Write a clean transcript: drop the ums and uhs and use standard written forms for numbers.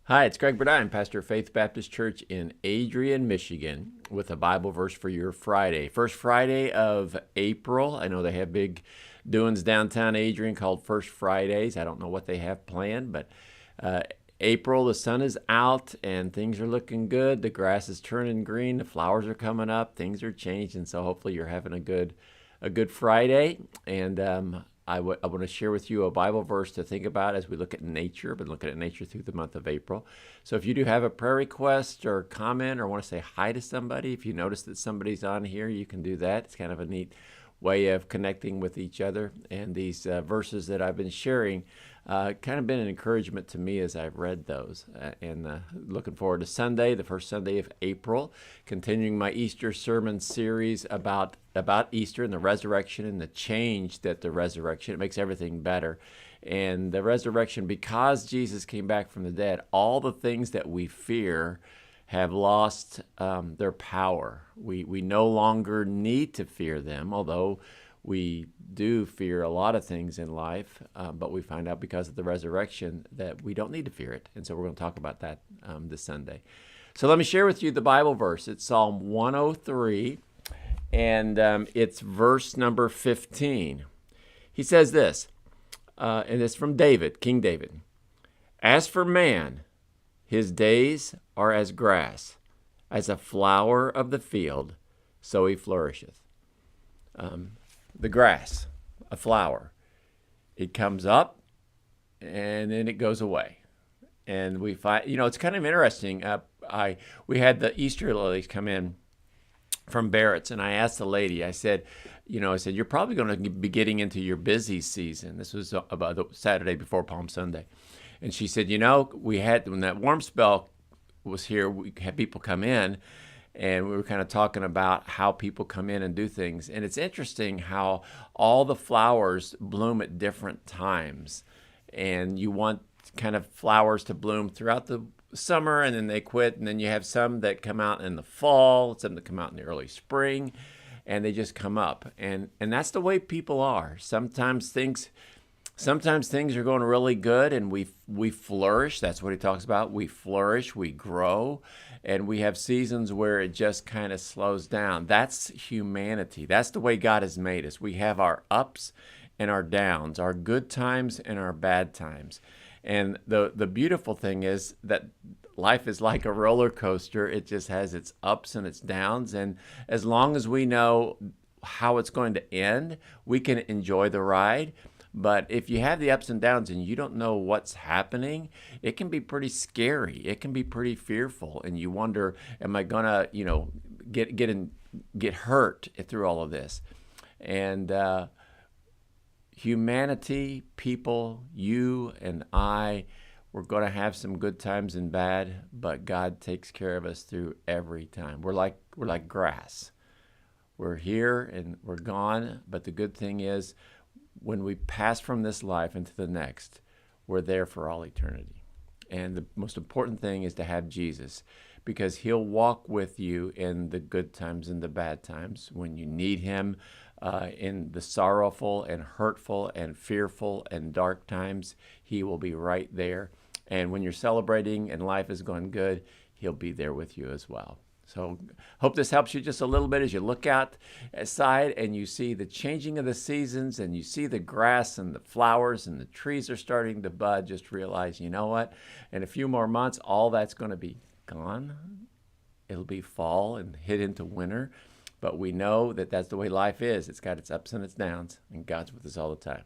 Hi, it's Greg Burdine, pastor of Faith Baptist Church in Adrian, Michigan, with a Bible verse for your Friday. First Friday of April. I know they have big doings downtown Adrian called First Fridays. I don't know what they have planned, but uh, April, the sun is out and things are looking good. The grass is turning green. The flowers are coming up. Things are changing. So hopefully you're having a good Friday. And I want to share with you a Bible verse to think about as we look at nature. I've been looking at nature through the month of April. So if you do have a prayer request or comment or want to say hi to somebody, if you notice that somebody's on here, you can do that. It's kind of a neat way of connecting with each other. And these verses that I've been sharing kind of been an encouragement to me as I've read those. And looking forward to Sunday, the first Sunday of April, continuing my Easter sermon series about Easter and the resurrection and the change that the resurrection, it makes everything better. And the resurrection, because Jesus came back from the dead, all the things that we fear have lost their power. We no longer need to fear them, although we do fear a lot of things in life, but we find out because of the resurrection that we don't need to fear it. And so we're going to talk about that this Sunday. So let me share with you the Bible verse. It's Psalm 103, and it's verse number 15. He says this, and it's from David, King David. As for man, his days are as grass, as a flower of the field, so he flourisheth. The grass, a flower, it comes up and then it goes away. And we find, it's kind of interesting. We had the Easter lilies come in from Barrett's, and I asked the lady, I said, you're probably going to be getting into your busy season. This was about the Saturday before Palm Sunday. And she said, we had, when that warm spell was here, we had people come in, and we were kind of talking about how people come in and do things. And it's interesting how all the flowers bloom at different times. And you want kind of flowers to bloom throughout the summer, and then they quit. And then you have some that come out in the fall, some that come out in the early spring, and they just come up. And that's the way people are. Sometimes things are going really good and we flourish. That's what he talks about. We flourish, we grow, and we have seasons where it just kind of slows down. That's humanity. That's the way God has made us. We have our ups and our downs, our good times and our bad times. And the beautiful thing is that life is like a roller coaster. It just has its ups and its downs. And as long as we know how it's going to end, we can enjoy the ride. But if you have the ups and downs and you don't know what's happening, it can be pretty scary. It can be pretty fearful, and you wonder, am I gonna, get hurt through all of this? And humanity, people, you and I, we're going to have some good times and bad, but God takes care of us through every time. We're like grass. We're here and we're gone, but the good thing is, when we pass from this life into the next, we're there for all eternity. And the most important thing is to have Jesus, because he'll walk with you in the good times and the bad times. When you need him in the sorrowful and hurtful and fearful and dark times, he will be right there. And when you're celebrating and life is going good, he'll be there with you as well. So hope this helps you just a little bit as you look outside and you see the changing of the seasons and you see the grass and the flowers and the trees are starting to bud. Just realize, you know what? In a few more months, all that's going to be gone. It'll be fall and hit into winter. But we know that that's the way life is. It's got its ups and its downs, and God's with us all the time.